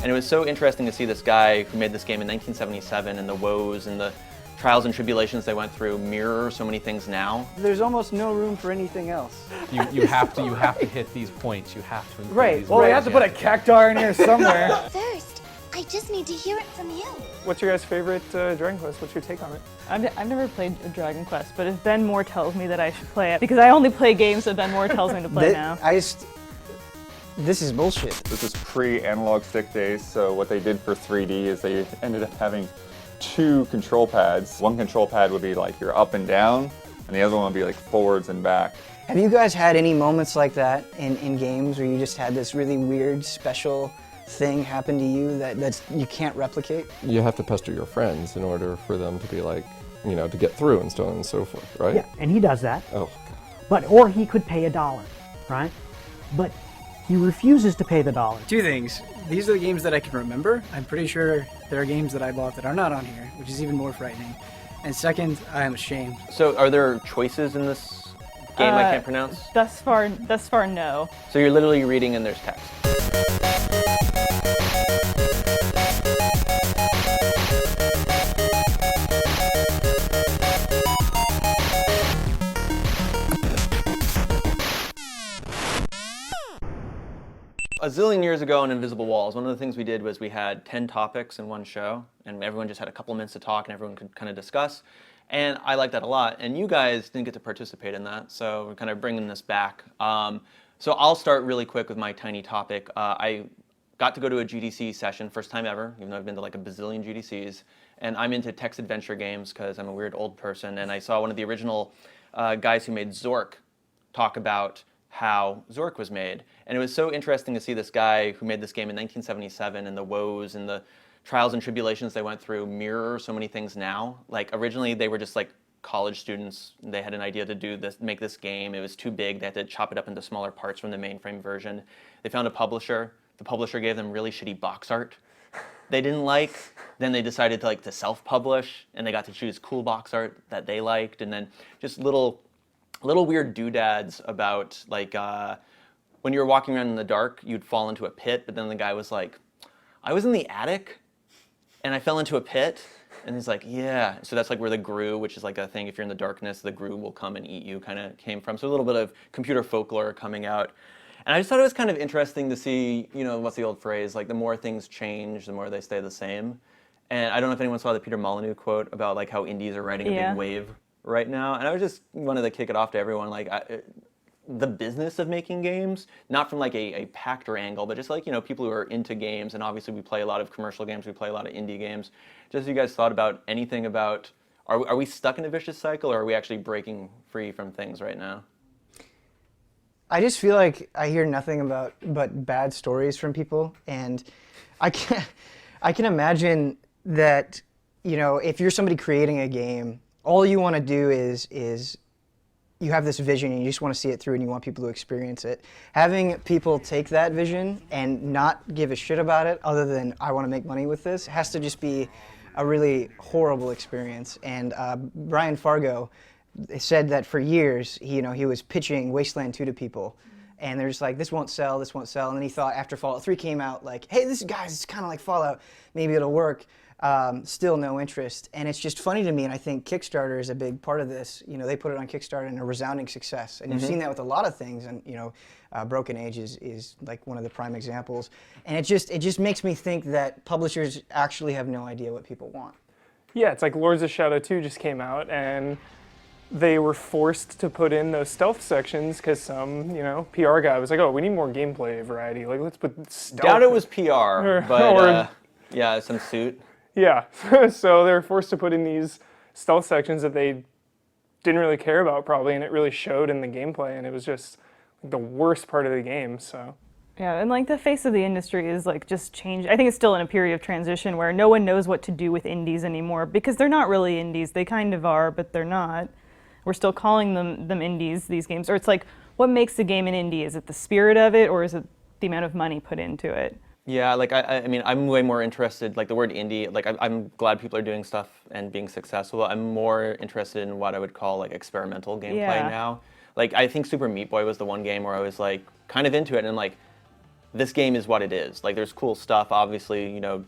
And it was so interesting to see this guy who made this game in 1977 and the woes and the trials and tribulations they went through mirror so many things now. There's almost no room for anything else. You have to hit these points. You have to include Right. these Well, we have words. to put a cactar in here somewhere. First, I just need to hear it from you. What's your guys' favorite Dragon Quest? What's your take on it? I've never played a Dragon Quest, but if Ben Moore tells me that I should play it, because I only play games that Ben Moore tells me to play now. This is bullshit. This is pre-analog stick days, so what they did for 3D is they ended up having 2 control pads. One control pad would be like your up and down, and the other one would be like forwards and back. Have you guys had any moments like that in games where you just had this really weird, special thing happen to you that you can't replicate? You have to pester your friends in order for them to be like, you know, to get through and so on and so forth, right? Yeah, and he does that. Oh. Or he could pay $1, right? But he refuses to pay the $1. 2 things. These are the games that I can remember. I'm pretty sure there are games that I bought that are not on here, which is even more frightening. And second, I am ashamed. So are there choices in this game I can't pronounce? Thus far, no. So you're literally reading and there's text. A zillion years ago on Invisible Walls, one of the things we did was we had 10 topics in one show, and everyone just had a couple minutes to talk and everyone could kind of discuss. And I like that a lot. And you guys didn't get to participate in that, so we're kind of bringing this back. So I'll start really quick with my tiny topic. I got to go to a GDC session, first time ever, even though I've been to like a bazillion GDCs. And I'm into text adventure games because I'm a weird old person. And I saw one of the original guys who made Zork talk about how Zork was made. And it was so interesting to see this guy who made this game in 1977 and the woes and the trials and tribulations they went through mirror so many things now. Like originally they were just like college students. They had an idea to do this, make this game. It was too big. They had to chop it up into smaller parts from the mainframe version. They found a publisher. The publisher gave them really shitty box art they didn't like. Then they decided to self-publish, and they got to choose cool box art that they liked, and then just little weird doodads about when you were walking around in the dark, you'd fall into a pit, but then the guy was like, I was in the attic and I fell into a pit. And he's like, yeah. So that's like where the grue, which is like a thing, if you're in the darkness, the grue will come and eat you, kind of came from. So a little bit of computer folklore coming out. And I just thought it was kind of interesting to see, what's the old phrase, like the more things change, the more they stay the same. And I don't know if anyone saw the Peter Molyneux quote about like how indies are riding a big wave right now. And I just wanted to kick it off to everyone, the business of making games, not from like a Pactor angle, but just like, people who are into games. And obviously we play a lot of commercial games, we play a lot of indie games. Just you guys thought about anything about, are we stuck in a vicious cycle, or are we actually breaking free from things right now? I just feel like I hear nothing but bad stories from people, and I can imagine that, if you're somebody creating a game, all you want to do is you have this vision and you just want to see it through and you want people to experience it. Having people take that vision and not give a shit about it other than I want to make money with this has to just be a really horrible experience. And Brian Fargo said that for years, he was pitching Wasteland 2 to people. And they're just like, this won't sell. And then he thought after Fallout 3 came out, like, hey, it's kind of like Fallout. Maybe it'll work. Still no interest. And it's just funny to me, and I think Kickstarter is a big part of this. They put it on Kickstarter and a resounding success. And you've seen that with a lot of things, and Broken Age is like one of the prime examples. And it just makes me think that publishers actually have no idea what people want. Yeah, it's like Lords of Shadow 2 just came out, and they were forced to put in those stealth sections because some, PR guy was like, oh, we need more gameplay variety. Like, let's put stealth. Doubt it was PR, but yeah, some suit. Yeah, so they were forced to put in these stealth sections that they didn't really care about probably, and it really showed in the gameplay, and it was just the worst part of the game, so. Yeah, and like the face of the industry is like just changed. I think it's still in a period of transition where no one knows what to do with indies anymore because they're not really indies. They kind of are, but they're not. We're still calling them indies, these games. Or it's like, what makes the game an indie? Is it the spirit of it, or is it the amount of money put into it? Yeah, I mean, I'm way more interested, like the word indie, like I'm glad people are doing stuff and being successful. I'm more interested in what I would call like experimental gameplay now. Like I think Super Meat Boy was the one game where I was like kind of into it, and like this game is what it is. Like, there's cool stuff, obviously, you know,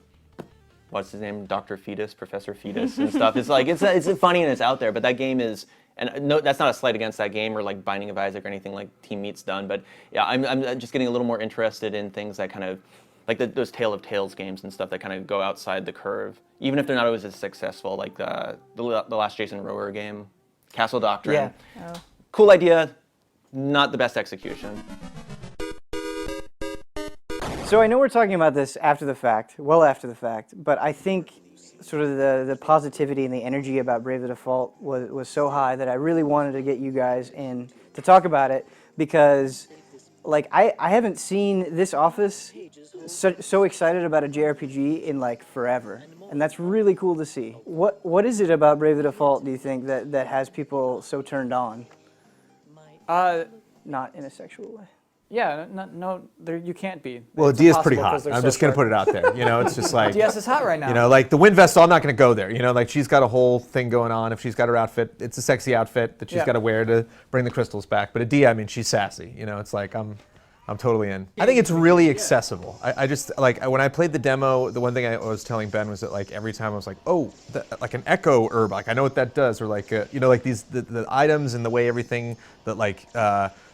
what's his name, Dr. Fetus, Professor Fetus and stuff. It's like, it's funny and it's out there, but that game is, and no, that's not a slight against that game or like Binding of Isaac or anything like Team Meat's done, but yeah, I'm just getting a little more interested in things that kind of, like those Tale of Tales games and stuff that kind of go outside the curve, even if they're not always as successful, like the last Jason Rower game, Castle Doctrine. Yeah. Oh. Cool idea, not the best execution. So I know we're talking about this after the fact, well after the fact, but I think sort of the positivity and the energy about Brave the Default was so high that I really wanted to get you guys in to talk about it, because like I haven't seen this office so excited about a JRPG in like forever, and that's really cool to see. What is it about Brave the Default, do you think, that has people so turned on? Not in a sexual way. Yeah, no, you can't be. Well, It's Dia's pretty impossible 'cause hot. they're I'm so just going to short. put it out there. You know, it's just like... DS is hot right now. You know, like the Wind Vestal, I'm not going to go there. You know, like she's got a whole thing going on. If she's got her outfit, it's a sexy outfit that she's got to wear to bring the crystals back. But a Dia, I mean, she's sassy. You know, it's like I'm totally in. I think it's really accessible. I just, like, when I played the demo, the one thing I was telling Ben was that, like, every time I was like, oh, like an echo herb, like, I know what that does. Or, like, you know, like the items and the way everything that, like,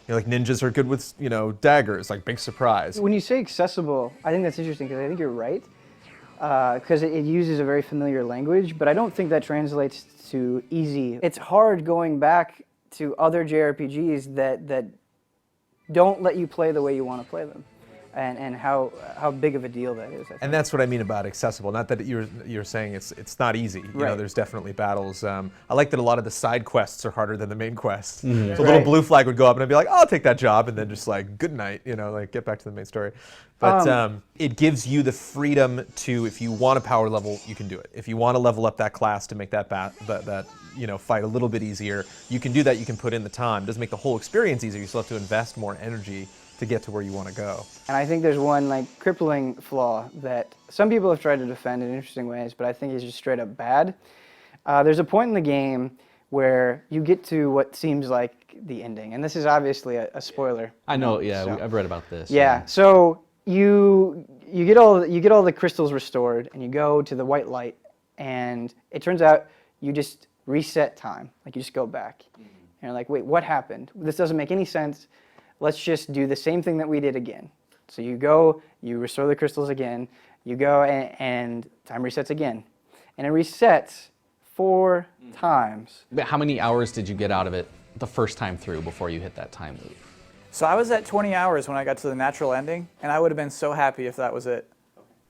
you know, like ninjas are good with, you know, daggers, like big surprise. When you say accessible, I think that's interesting, because I think you're right, because it uses a very familiar language, but I don't think that translates to easy. It's hard going back to other JRPGs that don't let you play the way you want to play them, and how big of a deal that is, I think. And that's what I mean about accessible. Not that you're saying it's not easy. You know, there's definitely battles. I like that a lot of the side quests are harder than the main quests. So a little blue flag would go up and I'd be like, oh, I'll take that job, and then just like, good night, you know, like get back to the main story. But it gives you the freedom to, if you want a power level, you can do it. If you want to level up that class to make that you know, fight a little bit easier, you can do that. You can put in the time. It doesn't make the whole experience easier. You still have to invest more energy to get to where you want to go. And I think there's one like crippling flaw that some people have tried to defend in interesting ways, but I think is just straight up bad. There's a point in the game where you get to what seems like the ending, and this is obviously a spoiler. I know, yeah, I've read about this. Yeah, so you get all the crystals restored, and you go to the white light, and it turns out you just reset time, like you just go back. And you're like, wait, what happened? This doesn't make any sense. Let's just do the same thing that we did again. So you go, you restore the crystals again, you go and time resets again. And it resets 4 times. But how many hours did you get out of it the first time through before you hit that time loop? So I was at 20 hours when I got to the natural ending, and I would have been so happy if that was it.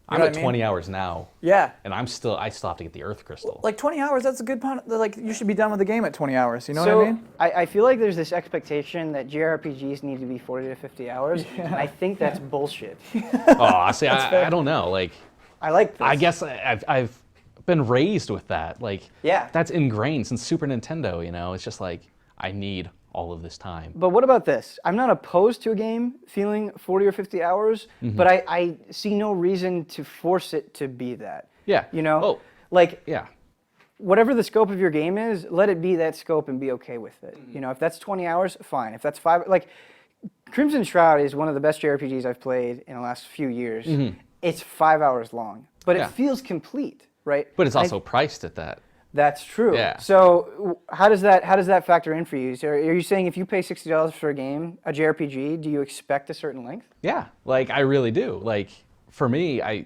I'm at 20 hours now. Yeah. And I still have to get the Earth Crystal. Like 20 hours, that's a good point. Like, you should be done with the game at 20 hours, you know So what I mean? I feel like there's this expectation that JRPGs need to be 40 to 50 hours, and I think that's bullshit. Oh, see, I don't know. Like, I like this. I guess I've been raised with that. Like, Yeah. that's ingrained since Super Nintendo, you know? It's just like, I need all of this time. But what about this? I'm not opposed to a game feeling 40 or 50 hours, but I see no reason to force it to be that. Yeah. You know? Oh. Like, Yeah. whatever the scope of your game is, let it be that scope and be okay with it. You know, if that's 20 hours, fine. If that's 5, like, Crimson Shroud is one of the best JRPGs I've played in the last few years. It's 5 hours long, but Yeah. it feels complete, right? But it's also priced at that. That's true. Yeah. So how does that factor in for you? So are you saying if you pay $60 for a game, a JRPG, do you expect a certain length? Yeah, like I really do. Like for me, I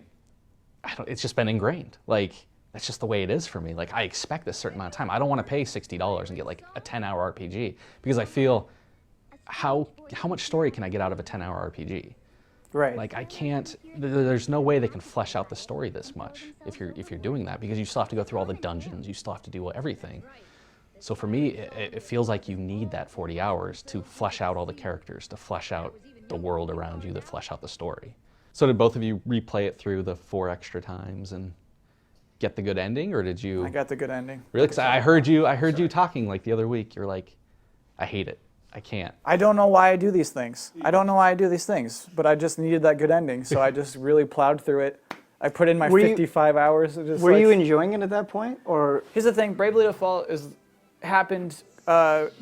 don't. It's just been ingrained. Like that's just the way it is for me. Like I expect a certain amount of time. I don't want to pay $60 and get like a 10-hour RPG because I feel how much story can I get out of a 10-hour RPG? Right. Like I can't. There's no way they can flesh out the story this much if you're doing that because you still have to go through all the dungeons. You still have to do everything. So for me, it feels like you need that 40 hours to flesh out all the characters, to flesh out the world around you, to flesh out the story. So did both of you replay it through the 4 extra times and get the good ending, or did you? I got the good ending. Really? 'Cause I heard you talking like the other week. You're like, I hate it. I can't. I don't know why I do these things. I don't know why I do these things, but I just needed that good ending, so I just really plowed through it. I put in my 55 hours. Were you enjoying it at that point, or? Here's the thing: Bravely Default happened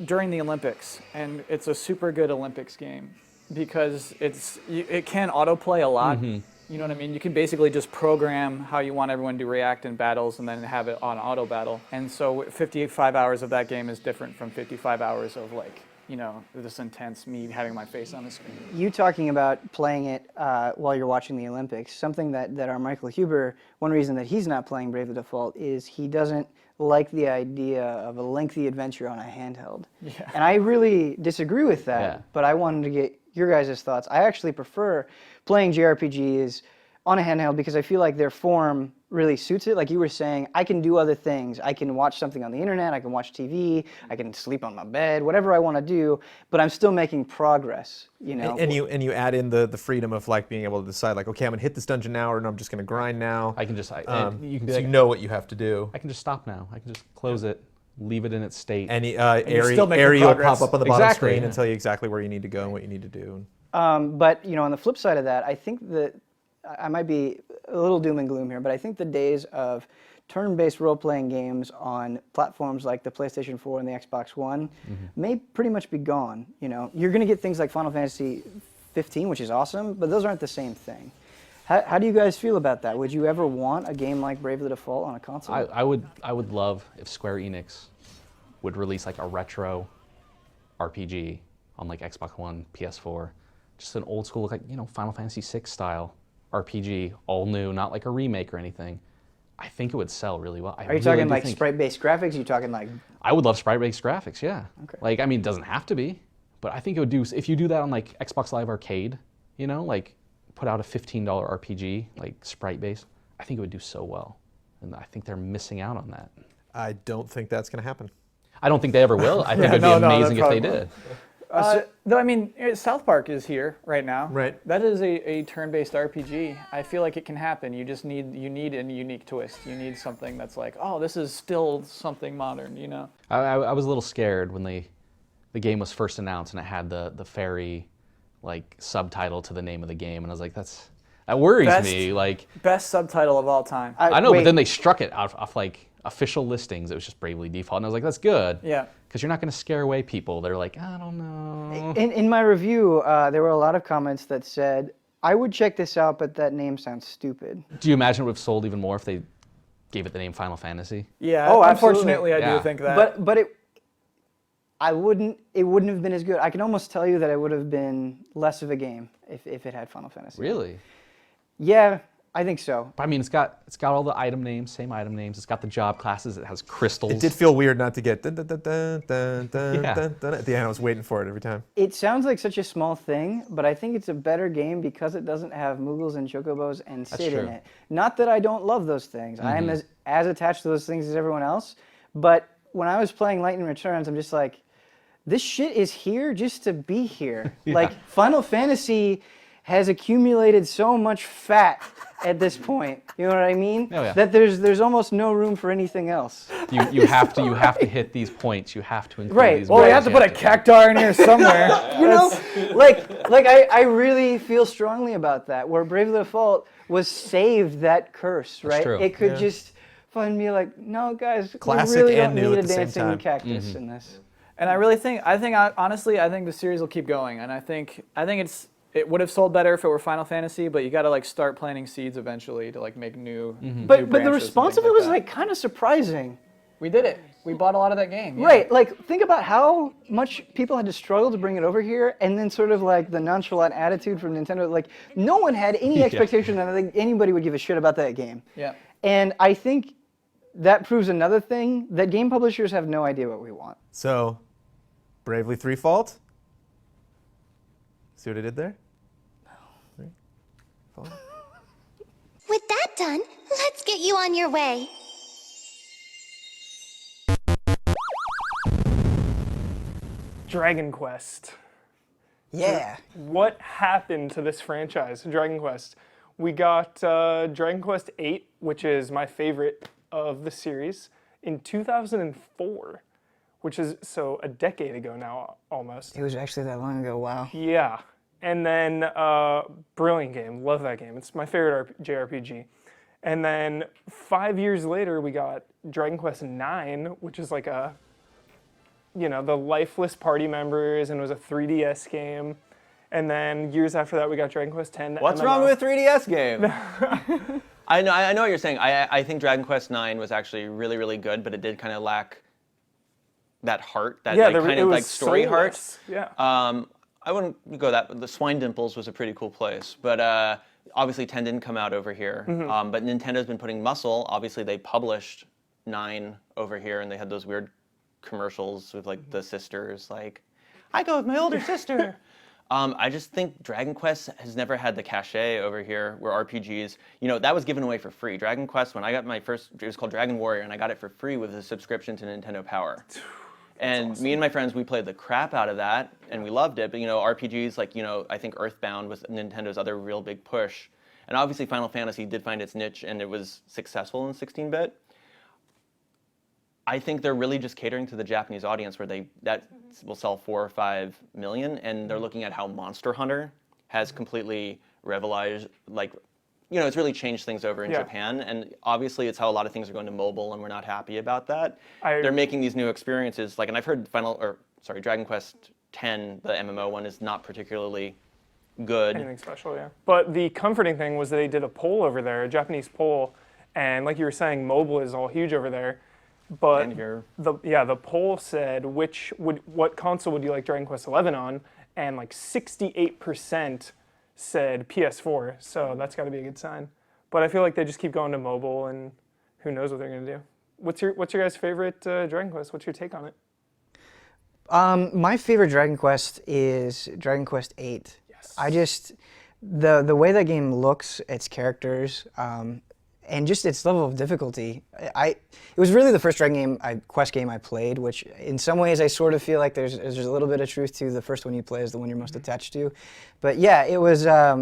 during the Olympics, and it's a super good Olympics game. because it can autoplay a lot. You know what I mean? You can basically just program how you want everyone to react in battles and then have it on auto battle. And so 55 hours of that game is different from 55 hours of like, you know, this intense me having my face on the screen. You talking about playing it while you're watching the Olympics, something that our Michael Huber, one reason that he's not playing Brave the Default is he doesn't like the idea of a lengthy adventure on a handheld. Yeah. And I really disagree with that, Yeah. but I wanted to get your guys' thoughts. I actually prefer playing JRPGs on a handheld because I feel like their form really suits it. Like you were saying, I can do other things. I can watch something on the internet, I can watch TV, I can sleep on my bed, whatever I want to do, but I'm still making progress, you know. And you add in the freedom of like being able to decide like, okay, I'm gonna hit this dungeon now, or no, I'm just gonna grind now. I can just, you can be so like, you know what you have to do. I can just stop now. I can just close it, leave it in its state. And you're still making area will progress. pop up on the bottom Exactly, screen yeah. and tell you exactly where you need to go and what you need to do. But you know, on the flip side of that, I think that I might be a little doom and gloom here, but I think the days of turn-based role-playing games on platforms like the PlayStation 4 and the Xbox One may pretty much be gone. You know, you're going to get things like Final Fantasy 15, which is awesome, but those aren't the same thing. How do you guys feel about that? Would you ever want a game like Brave the Default on a console? I would love if Square Enix would release like a retro RPG on like Xbox One, PS4, just an old school like, you know, Final Fantasy VI style RPG, all new, not like a remake or anything. I think it would sell really well. Are you talking like sprite-based graphics? Are you talking like? I would love sprite-based graphics, yeah. Okay. Like, I mean, it doesn't have to be, but I think it would do, if you do that on like Xbox Live Arcade, you know, like put out a $15 RPG, like sprite-based, I think it would do so well. And I think they're missing out on that. I don't think that's gonna happen. I don't think they ever will. I think it would be amazing if they did. Though I mean, South Park is here right now. Right. That is a turn-based RPG. I feel like it can happen. You just need a unique twist. You need something that's like, oh, this is still something modern. You know. I was a little scared when the game was first announced and it had the fairy like subtitle to the name of the game, and I was like, that worries me. Like best subtitle of all time. I know, but then they struck it off like official listings. It was just Bravely Default, and I was like, that's good. Yeah. Because you're not going to scare away people. They're like, I don't know. In my review, there were a lot of comments that said, I would check this out, but that name sounds stupid. Do you imagine it would have sold even more if they gave it the name Final Fantasy? Yeah. Oh, unfortunately, absolutely. I do think that. But it wouldn't have been as good. I can almost tell you that it would have been less of a game if it had Final Fantasy. Really? Yeah, I think so. I mean, it's got all the item names, same item names. It's got the job classes. It has crystals. It did feel weird not to get dun, dun, dun, dun, dun, dun, Yeah. dun, dun. At the end. I was waiting for it every time. It sounds like such a small thing, but I think it's a better game because it doesn't have Moogles and Chocobos and Sid in true. it. Not that I don't love those things. I am as attached to those things as everyone else. But when I was playing Lightning Returns, I'm just like, this shit is here just to be here. Like, Final Fantasy has accumulated so much fat at this point. You know what I mean? Oh, yeah. That there's almost no room for anything else. You have to hit these points. You have to include Right. these. Well, you words. have to put a cactar in here somewhere. You know, like I really feel strongly about that. Where Brave the Default was saved that curse, right? true. It could just find me like, no, guys, Classic we really and don't new need at a the same dancing time. cactus in this. And honestly, I think the series will keep going. And I think it would have sold better if it were Final Fantasy, but you got to like start planting seeds eventually to like make new. But new the branches response and of it things was like kind of surprising. we did it. We bought a lot of that game. Yeah. Right, like think about how much people had to struggle to bring it over here, and then sort of like the nonchalant attitude from Nintendo. Like no one had any expectation that anybody would give a shit about that game. Yeah. And I think that proves another thing, that game publishers have no idea what we want. So, Bravely Threefold. See what I did there? With that done, let's get you on your way. Dragon Quest. Yeah. What happened to this franchise, Dragon Quest? We got Dragon Quest VIII, which is my favorite of the series, in 2004, which is so a decade ago now, almost. It was actually that long ago, wow. Yeah. And then, brilliant game, love that game. It's my favorite JRPG. And then 5 years later, we got Dragon Quest IX, which is like the lifeless party members, and it was a 3DS game. And then years after that, we got Dragon Quest X. What's wrong with a 3DS game? I know what you're saying. I think Dragon Quest IX was actually really, really good, but it did kind of lack that heart, that kind of like story heart. Yeah. I wouldn't go that. The Swine Dimples was a pretty cool place, but obviously 10 didn't come out over here. But Nintendo's been putting muscle. Obviously, they published 9 over here, and they had those weird commercials with like the sisters, like, I go with my older sister. I just think Dragon Quest has never had the cachet over here where RPGs, that was given away for free. Dragon Quest, when I got my first, it was called Dragon Warrior, and I got it for free with a subscription to Nintendo Power. And awesome. Me and my friends, we played the crap out of that, and we loved it. But RPGs like I think Earthbound was Nintendo's other real big push, and obviously Final Fantasy did find its niche, and it was successful in 16-bit. I think they're really just catering to the Japanese audience, where that will sell 4 or 5 million, and they're looking at how Monster Hunter has completely revolutionized, it's really changed things over in Japan, and obviously it's how a lot of things are going to mobile, and we're not happy about that. They're making these new experiences, and I've heard Dragon Quest X, the MMO one, is not particularly good. Anything special, yeah. But the comforting thing was that they did a poll over there, a Japanese poll, and like you were saying, mobile is all huge over there. But the poll said what console would you like Dragon Quest XI on, and 68% said PS4. So that's got to be a good sign. But I feel like they just keep going to mobile, and who knows what they're gonna do. What's your guys' favorite Dragon Quest? What's your take on it? My favorite Dragon Quest is Dragon Quest VIII. Yes. I just the way that game looks, its characters. And just its level of difficulty. It was really the first Quest game I played, which in some ways I sort of feel like there's a little bit of truth to the first one you play is the one you're most attached to. But yeah, it was, I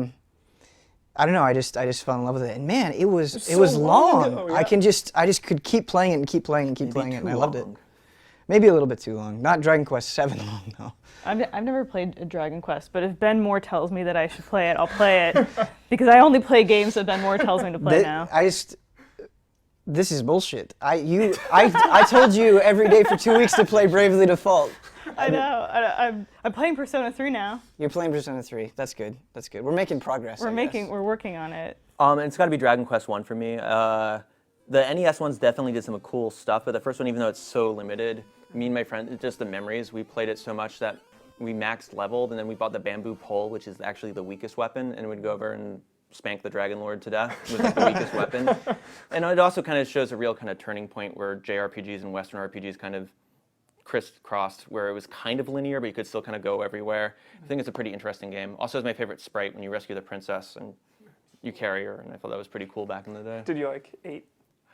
don't know, I just fell in love with it. And man, it was long. Ago, yeah. I just could keep playing it and keep playing it and keep playing it, and I loved it. Maybe a little bit too long. Not Dragon Quest VII long, though. I've never played a Dragon Quest, but if Ben Moore tells me that I should play it, I'll play it. Because I only play games that Ben Moore tells me to play now. This is bullshit. I told you every day for 2 weeks to play Bravely Default. I know. I'm playing Persona 3 now. You're playing Persona 3. That's good. That's good. We're making progress. We're working on it. It's got to be Dragon Quest 1 for me. The NES ones definitely did some cool stuff, but the first one, even though it's so limited, me and my friend, just the memories, we played it so much that we maxed leveled, and then we bought the bamboo pole, which is actually the weakest weapon, and we'd go over and spank the Dragon Lord to death with the weakest weapon. And it also kind of shows a real kind of turning point where JRPGs and Western RPGs kind of crisscrossed, where it was kind of linear, but you could still kind of go everywhere. I think it's a pretty interesting game. Also, it's my favorite sprite when you rescue the princess and you carry her, and I thought that was pretty cool back in the day. Did you like 8?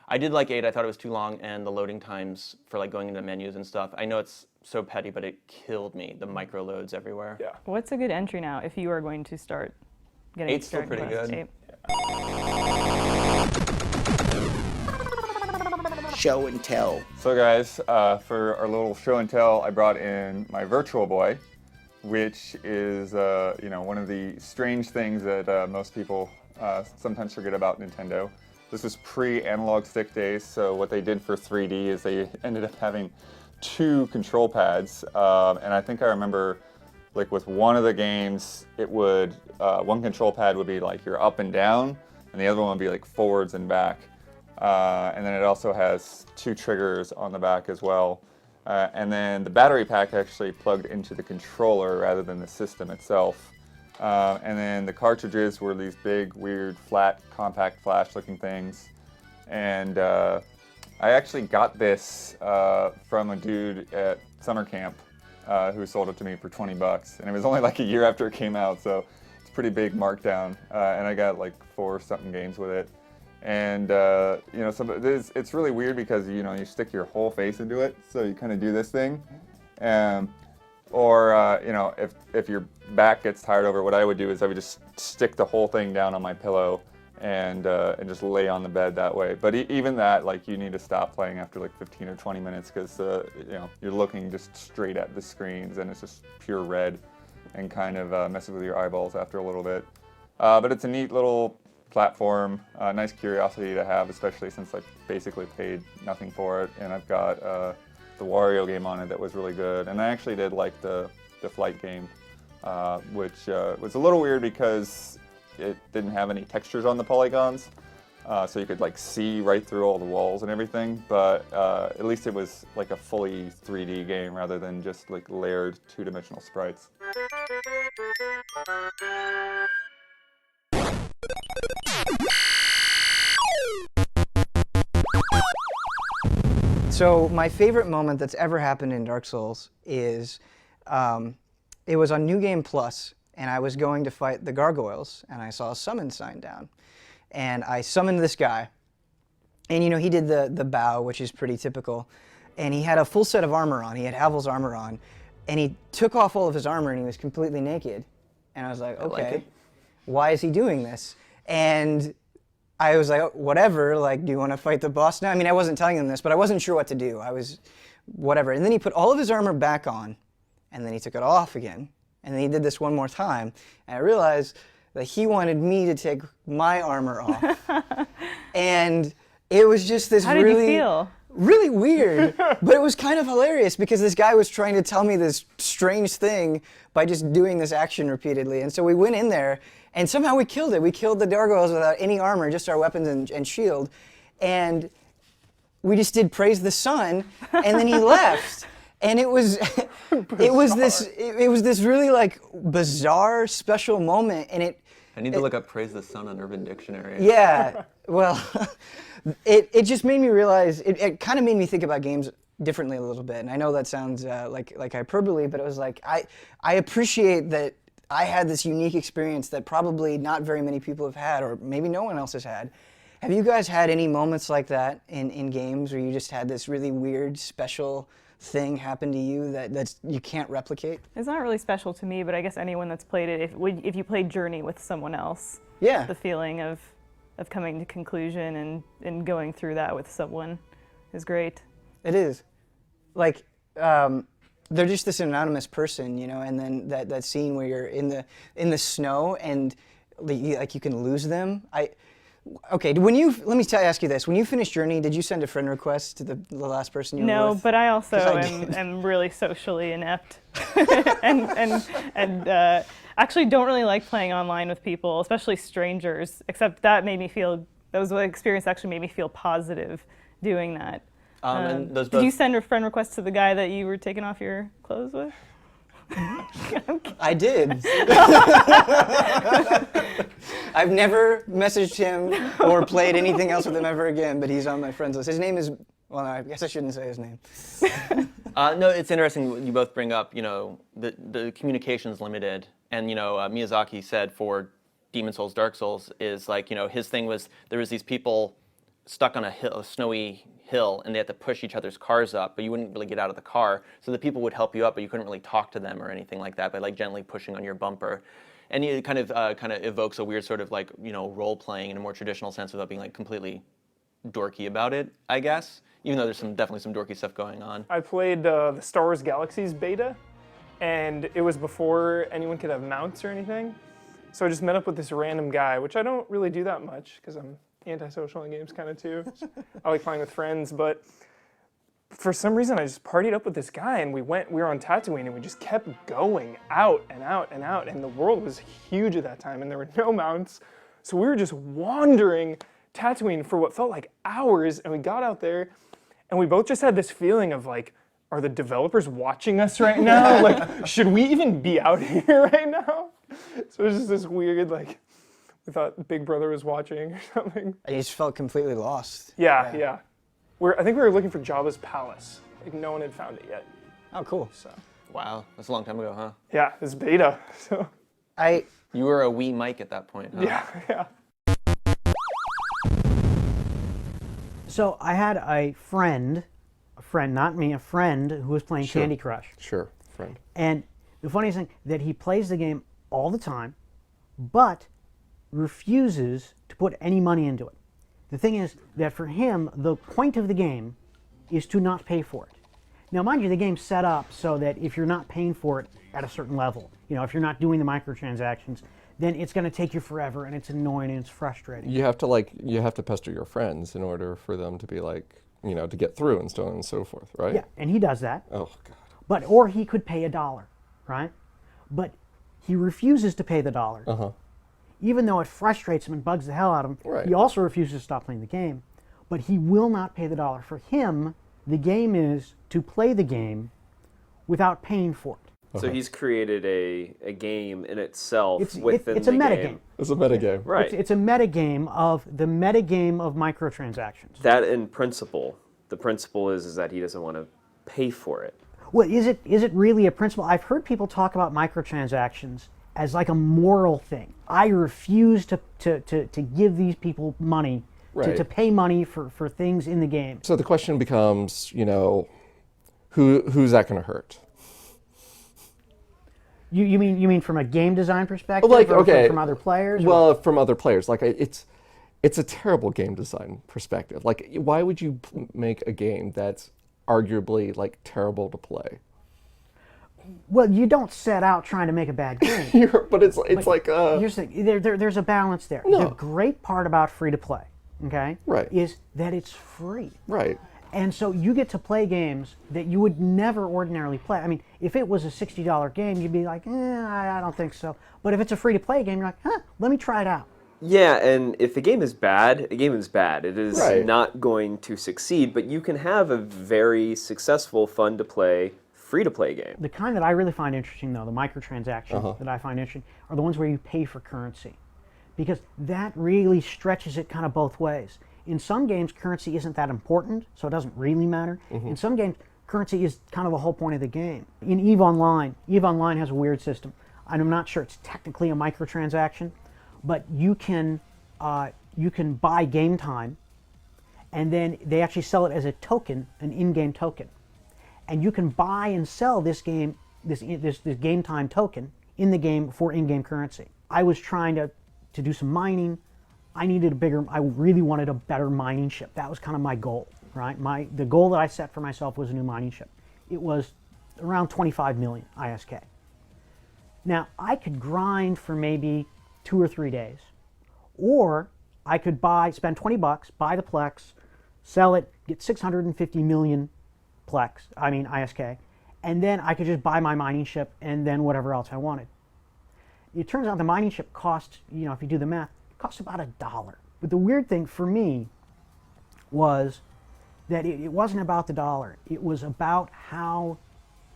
I did like 8. I thought it was too long, and the loading times for going into menus and stuff. I know it's so petty, but it killed me. The micro loads everywhere. Yeah. What's a good entry now if you are going to start getting 8's still pretty good. 8. Show and tell. So guys, for our little show and tell, I brought in my Virtual Boy, which is one of the strange things that most people sometimes forget about Nintendo. This was pre-analog stick days, so what they did for 3D is they ended up having 2 control pads, and I think I remember, with one of the games, it would one control pad would be your up and down, and the other one would be forwards and back, and then it also has 2 triggers on the back as well, and then the battery pack actually plugged into the controller rather than the system itself. And then the cartridges were these big, weird, flat, compact flash-looking things. And I actually got this from a dude at summer camp who sold it to me for $20. And it was only a year after it came out, so it's a pretty big markdown. And I got 4-something games with it. And it's really weird because you stick your whole face into it, so you kind of do this thing. Or if your back gets tired over it, what I would do is I would just stick the whole thing down on my pillow and just lay on the bed that way. But even that, you need to stop playing after 15 or 20 minutes because you're looking just straight at the screens and it's just pure red and kind of messes with your eyeballs after a little bit. But it's a neat little platform, nice curiosity to have, especially since I basically paid nothing for it, and I've got the Wario game on it that was really good, and I actually did like the flight game which was a little weird because it didn't have any textures on the polygons. So you could like see right through all the walls and everything, but at least it was like a fully 3D game rather than just like layered two-dimensional sprites. So my favorite moment that's ever happened in Dark Souls is, it was on New Game Plus, and I was going to fight the gargoyles, and I saw a summon sign down. And I summoned this guy, and he did the bow, which is pretty typical, and he had a full set of armor on. He had Havel's armor on, and he took off all of his armor, and he was completely naked. And I was like, okay, why is he doing this? And I was like, whatever, like, do you want to fight the boss now? I mean, I wasn't telling him this, but I wasn't sure what to do. I was, whatever. And then he put all of his armor back on, and then he took it off again. And then he did this one more time, and I realized that he wanted me to take my armor off. And it was just this How did you feel? Really weird, but it was kind of hilarious because this guy was trying to tell me this strange thing by just doing this action repeatedly. And so we went in there, and somehow we killed it. We killed the gargoyles without any armor, just our weapons and shield. And we just did Praise the Sun, and then he left. And it was this really like bizarre special moment, and I need to look up Praise the Sun on Urban Dictionary. Yeah, well, it just made me realize, it kind of made me think about games differently a little bit. And I know that sounds like hyperbole, but it was like, I appreciate that I had this unique experience that probably not very many people have had, or maybe no one else has had. Have you guys had any moments like that in games where you just had this really weird, special thing happen to you that you can't replicate? It's not really special to me, but I guess anyone that's played it, if you played Journey with someone else, yeah, the feeling of coming to conclusion and going through that with someone is great. It is. Like, they're just this anonymous person, and then that scene where you're in the snow and like you can lose them. Okay, let me ask you this. When you finished Journey, did you send a friend request to the last person you were with? No, but I also am really socially inept and actually don't really like playing online with people, especially strangers, except that was an experience that actually made me feel positive doing that. And those did you send a friend request to the guy that you were taking off your clothes with? I did. I've never messaged him or played anything else with him ever again, but he's on my friends list. His name is, well, I guess I shouldn't say his name. No, it's interesting you both bring up, the communication's limited. And, Miyazaki said for Demon Souls, Dark Souls is like, his thing was there was these people stuck on a snowy hill, and they had to push each other's cars up, but you wouldn't really get out of the car. So the people would help you up, but you couldn't really talk to them or anything like that by like gently pushing on your bumper. And it kind of evokes a weird sort of like, role playing in a more traditional sense without being like completely dorky about it, I guess. Even though there's definitely some dorky stuff going on. I played the Star Wars Galaxies beta, and it was before anyone could have mounts or anything. So I just met up with this random guy, which I don't really do that much because I'm antisocial in games kind of too. I like playing with friends, but for some reason I just partied up with this guy, and we were on Tatooine, and we just kept going out and out and out, and the world was huge at that time, and there were no mounts. So we were just wandering Tatooine for what felt like hours, and we got out there, and we both just had this feeling of like, are the developers watching us right now? Like, should we even be out here right now? So it was just this weird, like, we thought Big Brother was watching or something. I just felt completely lost. Yeah. I think we were looking for Jabba's palace. Like, no one had found it yet. Oh, cool. So. Wow, that's a long time ago, huh? Yeah, it's beta. So. You were a wee Mike at that point, huh? Yeah. So I had a friend, not me, a friend who was playing Candy Crush. Sure, friend. And the funniest thing, that he plays the game all the time, but refuses to put any money into it. The thing is that for him, the point of the game is to not pay for it. Now, mind you, the game's set up so that if you're not paying for it at a certain level, if you're not doing the microtransactions, then it's going to take you forever, and it's annoying and it's frustrating. You have to pester your friends in order for them to be like, to get through and so on and so forth, right? Yeah, and he does that. Oh God. Or he could pay $1, right? But he refuses to pay the dollar. Even though it frustrates him and bugs the hell out of him, he also refuses to stop playing the game. But he will not pay the dollar. For him, the game is to play the game without paying for it. So he's created a game in itself It's within a the metagame. game. It's a metagame. Right. It's a metagame of the metagame of microtransactions. That in principle, the principle is that he doesn't want to pay for it. Well, is it really a principle? I've heard people talk about microtransactions as like a moral thing. I refuse to give these people money, to pay money for things in the game. So the question becomes, you know, who's that going to hurt? You mean from a game design perspective, Like, or okay, from other players? Well, from other players. Like it's a terrible game design perspective. Like, why would you make a game that's arguably like terrible to play? Well, you don't set out trying to make a bad game. But it's like here's the thing, there's a balance there. No. The great part about free to play, okay, Right. is that it's free. Right. And so you get to play games that you would never ordinarily play. I mean, if it was a $60 game, you'd be like, I don't think so. But if it's a free-to-play game, you're like, let me try it out. Yeah, and if the game is bad, a game is bad. It is Right. not going to succeed, but you can have a very successful, fun-to-play, free-to-play game. The kind that I really find interesting, though, the microtransactions that I find interesting, are the ones where you pay for currency. Because that really stretches it kind of both ways. In some games, currency isn't that important, so it doesn't really matter. In some games, currency is kind of the whole point of the game. In EVE Online has a weird system. I'm not sure it's technically a microtransaction, but you can buy game time, and then they actually sell it as a token, an in-game token. And you can buy and sell this game time token in the game for in-game currency. I was trying to do some mining. I really wanted a better mining ship. That was kind of my goal, right? The goal that I set for myself was a new mining ship. It was around 25 million ISK. Now, I could grind for maybe 2 or 3 days, or I could spend $20, buy the Plex, sell it, get 650 million ISK, and then I could just buy my mining ship and then whatever else I wanted. It turns out the mining ship cost, if you do the math, cost about $1. But the weird thing for me was that it wasn't about the dollar. It was about how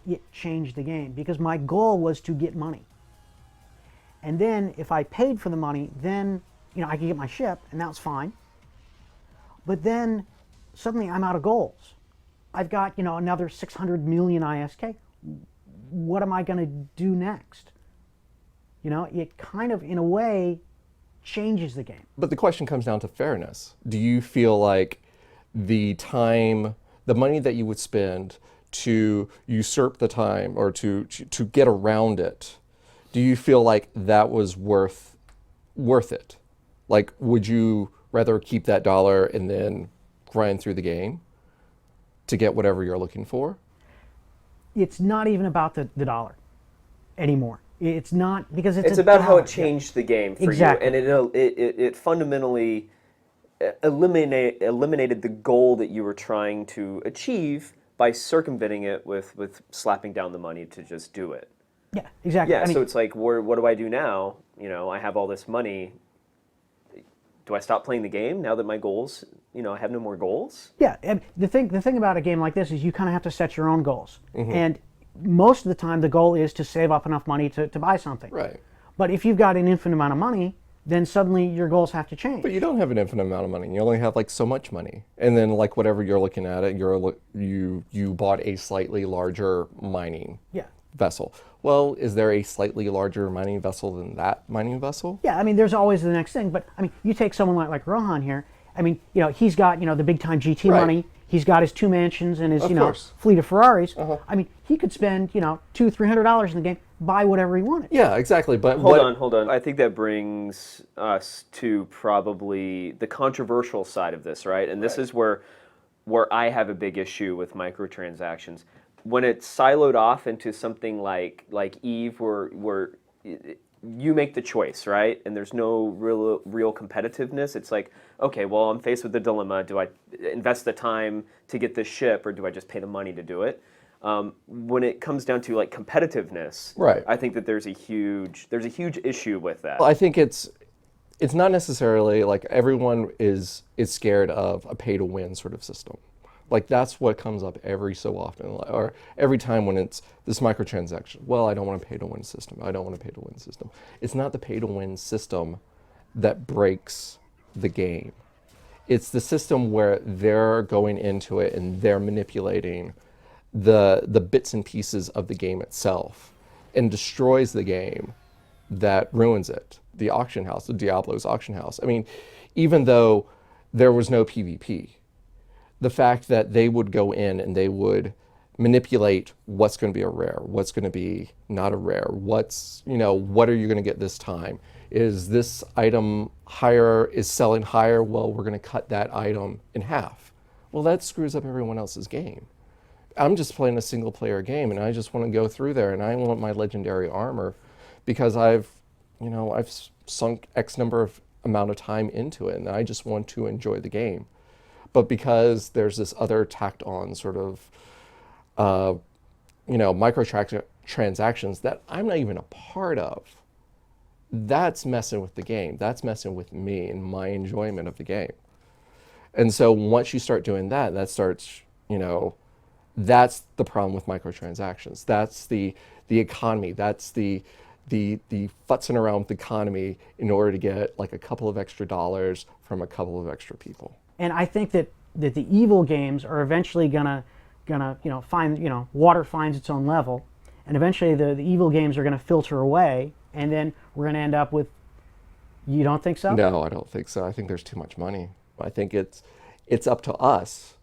it changed the game, because my goal was to get money. And then if I paid for the money, then I could get my ship, and that was fine. But then suddenly I'm out of goals. I've got another 600 million ISK. What am I going to do next? It kind of, in a way, changes the game. But the question comes down to fairness. Do you feel like the money that you would spend to usurp the time or to get around it, do you feel like that was worth it? Like, would you rather keep that dollar and then grind through the game to get whatever you're looking for? It's not even about the dollar anymore. It's not, because it's about how it dollar. changed the game for Exactly. you, and it fundamentally eliminated the goal that you were trying to achieve by circumventing it with slapping down the money to just do it. Yeah, exactly. Yeah, so it's like, what do I do now? I have all this money. Do I stop playing the game now that my goals, I have no more goals? Yeah, and the thing about a game like this is you kind of have to set your own goals. And most of the time the goal is to save up enough money to buy something. Right. But if you've got an infinite amount of money, then suddenly your goals have to change. But you don't have an infinite amount of money. You only have like so much money. And then like whatever you're looking at it, you bought a slightly larger mining vessel. Well, is there a slightly larger mining vessel than that mining vessel? Yeah, I mean, there's always the next thing. But I mean, you take someone like Rohan here. I mean, he's got the big time GT money. He's got his 2 mansions and his fleet of Ferraris. I mean, he could spend $200-300 in the game, buy whatever he wanted. Yeah, exactly. But hold on. I think that brings us to probably the controversial side of this, right? And this is where I have a big issue with microtransactions. When it's siloed off into something like EVE, where you make the choice, right? And there's no real competitiveness. It's like, okay, well, I'm faced with the dilemma. Do I invest the time to get this ship, or do I just pay the money to do it? When it comes down to like competitiveness, Right. I think that there's a huge issue with that. Well, I think it's not necessarily like everyone is scared of a pay to win sort of system. Like that's what comes up every so often, or every time when it's this microtransaction. Well, I don't want a pay to win system. I don't want a pay to win system. It's not the pay to win system that breaks the game. It's the system where they're going into it and they're manipulating the bits and pieces of the game itself and destroys the game that ruins it. The auction house, the Diablo's auction house. I mean, even though there was no PvP, the fact that they would go in and they would manipulate what's going to be a rare, what's going to be not a rare, what's, what are you going to get this time? Is this item higher, is selling higher? Well, we're going to cut that item in half. Well, that screws up everyone else's game. I'm just playing a single player game and I just want to go through there and I want my legendary armor because I've sunk X amount of time into it and I just want to enjoy the game. But because there's this other tacked on sort of, microtransactions that I'm not even a part of, that's messing with the game. That's messing with me and my enjoyment of the game. And so once you start doing that, that starts, that's the problem with microtransactions. That's the economy. That's the futzing around with the economy in order to get like a couple of extra dollars from a couple of extra people. And I think that the evil games are eventually gonna find, water finds its own level, and eventually the evil games are gonna filter away, and then we're gonna end up with. You don't think so? No, I don't think so. I think there's too much money. I think it's up to us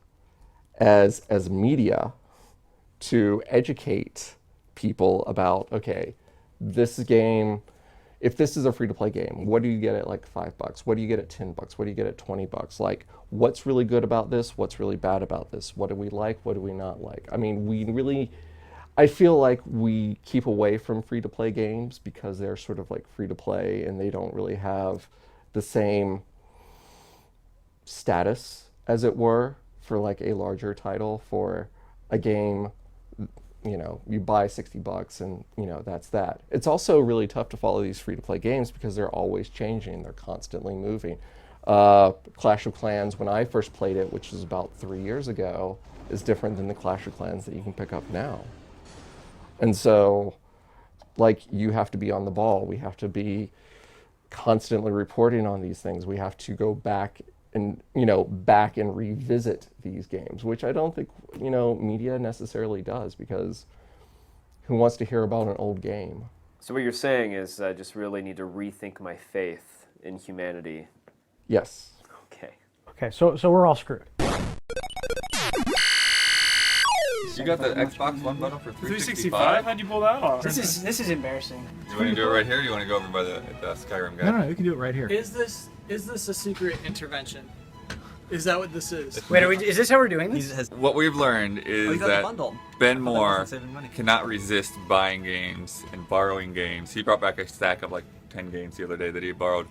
as media to educate people about, okay, this game, if this is a free-to-play game, what do you get at like $5? What do you get at $10? What do you get at $20? Like, what's really good about this? What's really bad about this? What do we like? What do we not like? I mean, I feel like we keep away from free-to-play games because they're sort of like free-to-play and they don't really have the same status, as it were, for like a larger title. For a game, you buy $60 and that's that. It's also really tough to follow these free-to-play games because they're always changing. They're constantly moving. Clash of Clans, when I first played it, which was about 3 years ago, is different than the Clash of Clans that you can pick up now. And so, like, you have to be on the ball. We have to be constantly reporting on these things. We have to go back and revisit these games, which I don't think, media necessarily does, because who wants to hear about an old game? So what you're saying is I just really need to rethink my faith in humanity. Yes. Okay. Okay, so we're all screwed. You got the Xbox One button for 365? How'd you pull that off? This is embarrassing. You want to do it right here, or you want to go over by the Skyrim guy? No, we can do it right here. Is this a secret intervention? Is that what this is? Wait, is this how we're doing this? What we've learned is that Ben Moore saving money. cannot resist buying games and borrowing games. He brought back a stack of like 10 games the other day that he borrowed.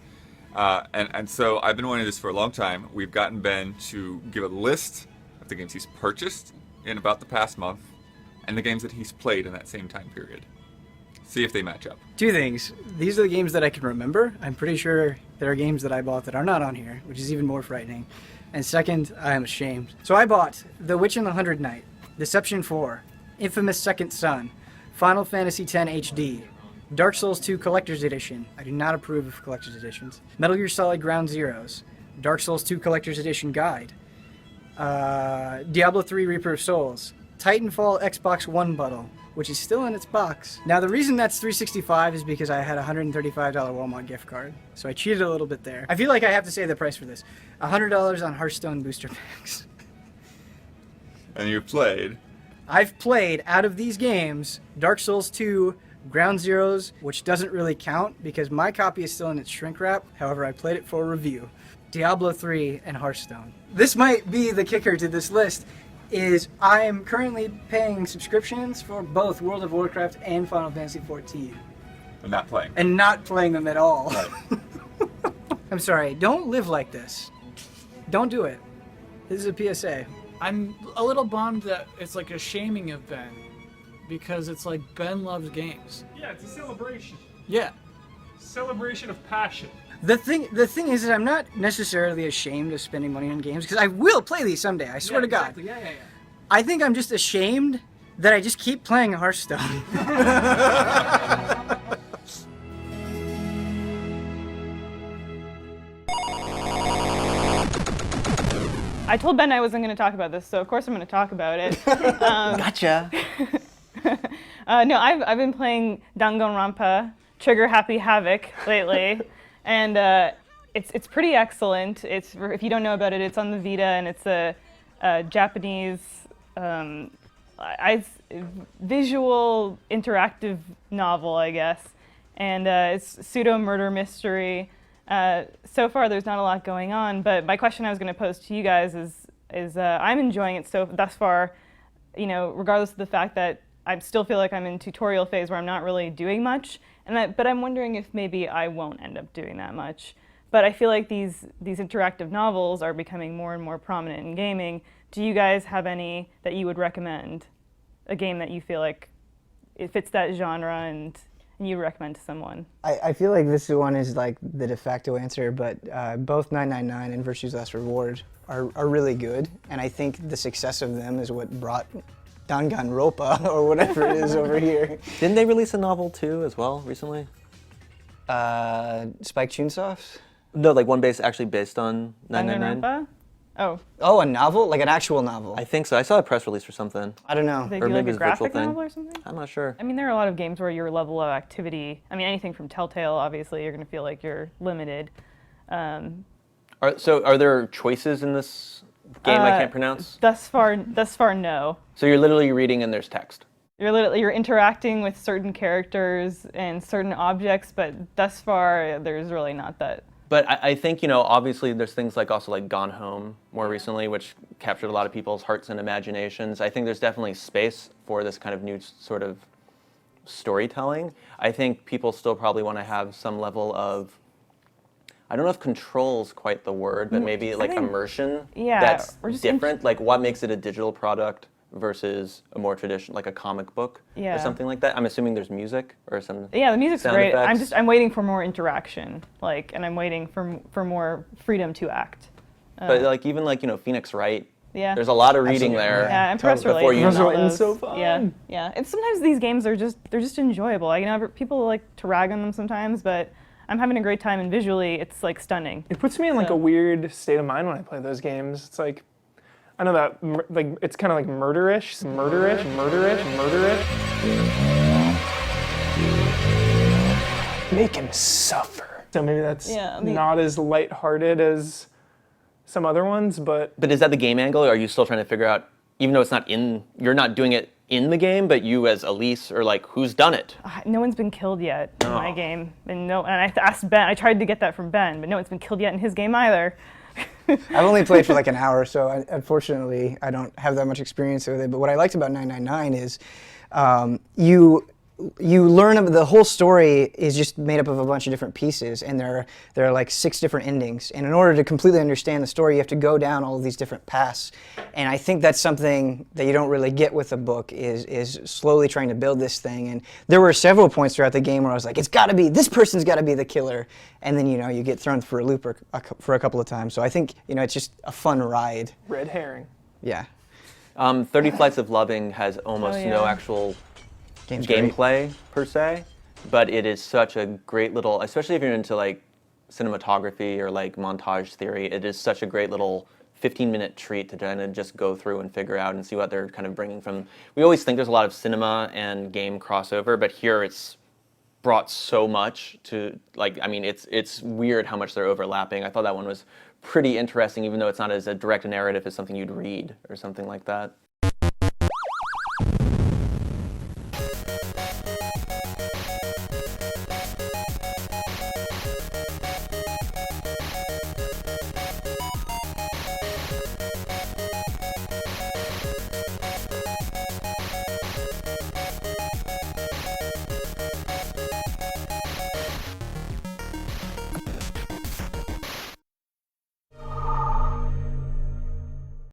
And so I've been wanting this for a long time. We've gotten Ben to give a list of the games he's purchased in about the past month and the games that he's played in that same time period. See if they match up. Two things. These are the games that I can remember. I'm pretty sure there are games that I bought that are not on here, which is even more frightening. And second, I am ashamed. So I bought The Witch and the Hundred Knight, Deception 4, Infamous Second Son, Final Fantasy X HD, Dark Souls 2 Collector's Edition. I do not approve of Collector's Editions. Metal Gear Solid Ground Zeroes, Dark Souls 2 Collector's Edition Guide, Diablo 3 Reaper of Souls, Titanfall Xbox One bundle, which is still in its box. Now the reason that's $365 is because I had a $135 Walmart gift card, so I cheated a little bit there. I feel like I have to say the price for this. $100 on Hearthstone booster packs. And you've played? I've played, out of these games, Dark Souls 2, Ground Zeroes, which doesn't really count because my copy is still in its shrink wrap, however I played it for a review, Diablo 3, and Hearthstone. This might be the kicker to this list, is I am currently paying subscriptions for both World of Warcraft and Final Fantasy XIV. And not playing. And not playing them at all. Right. I'm sorry, don't live like this. Don't do it. This is a PSA. I'm a little bummed that it's like a shaming of Ben. because it's like Ben loves games. Yeah, it's a celebration. Yeah. Celebration of passion. The thing is that I'm not necessarily ashamed of spending money on games because I will play these someday. I swear to God. Exactly. Yeah. I think I'm just ashamed that I just keep playing Hearthstone. I told Ben I wasn't going to talk about this, so of course I'm going to talk about it. Gotcha. No, I've been playing Danganronpa, Trigger Happy Havoc lately, and it's pretty excellent. If you don't know about it, it's on the Vita, and it's a Japanese visual interactive novel, I guess, and it's pseudo murder mystery. So far, there's not a lot going on, but my question I was going to pose to you guys is I'm enjoying it thus far, regardless of the fact that I still feel like I'm in tutorial phase where I'm not really doing much, but I'm wondering if maybe I won't end up doing that much. But I feel like these interactive novels are becoming more and more prominent in gaming. Do you guys have any that you would recommend? A game that you feel like it fits that genre and you recommend to someone? I feel like this one is like the de facto answer, but both 999 and Virtue's Last Reward are really good, and I think the success of them is what brought Danganronpa or whatever it is over here. Didn't they release a novel too as well recently? Spike Chunsoft's? No, like one actually based on 999. Danganronpa? Oh. Oh, a novel? Like an actual novel? I think so. I saw a press release or something. I don't know. They or do maybe like a graphic thing. novel or something? I'm not sure. I mean, there are a lot of games where your level of activity, anything from Telltale, obviously, you're going to feel like you're limited. Are there choices in this game I can't pronounce? Thus far, no. So you're literally reading and there's text? You're interacting with certain characters and certain objects, but thus far, there's really not that. But I think, obviously there's things like also like Gone Home more recently, which captured a lot of people's hearts and imaginations. I think there's definitely space for this kind of new sort of storytelling. I think people still probably want to have some level of, I don't know if control's quite the word, but maybe like immersion that's different. Like what makes it a digital product versus a more traditional, like a comic book or something like that. I'm assuming there's music or some the music's sound great. effects. I'm waiting for more interaction, and I'm waiting for more freedom to act. But like even like Phoenix Wright. Yeah. There's a lot of reading there. Yeah, and press before relays. It's so fun. Yeah. And sometimes these games are just enjoyable. People like to rag on them sometimes, but I'm having a great time, and visually it's like stunning. It puts me in like a weird state of mind when I play those games. It's like, I know that like it's kind of like murderish. Make him suffer. So maybe that's not as lighthearted as some other ones, but. But is that the game angle? Or are you still trying to figure out, even though it's not you're not doing it in the game, but you as Elise are like, who's done it? No one's been killed yet in my game, and I asked Ben. I tried to get that from Ben, but no one's been killed yet in his game either. I've only played for like an hour, so unfortunately I don't have that much experience with it. But what I liked about 999 is you learn the whole story is just made up of a bunch of different pieces, and there are like 6 different endings. And in order to completely understand the story, you have to go down all of these different paths. And I think that's something that you don't really get with a book is slowly trying to build this thing. And there were several points throughout the game where I was like, this person's got to be the killer. And then you get thrown for a loop for a couple of times. So I think it's just a fun ride. Red herring. Yeah. 30 Flights of Loving has almost no actual gameplay per se, but it is such a great little, especially if you're into like cinematography or like montage theory, it is such a great little 15-minute treat to kind of just go through and figure out and see what they're kind of bringing from. We always think there's a lot of cinema and game crossover, but here it's brought so much to it's weird how much they're overlapping. I thought that one was pretty interesting, even though it's not as a direct narrative as something you'd read or something like that.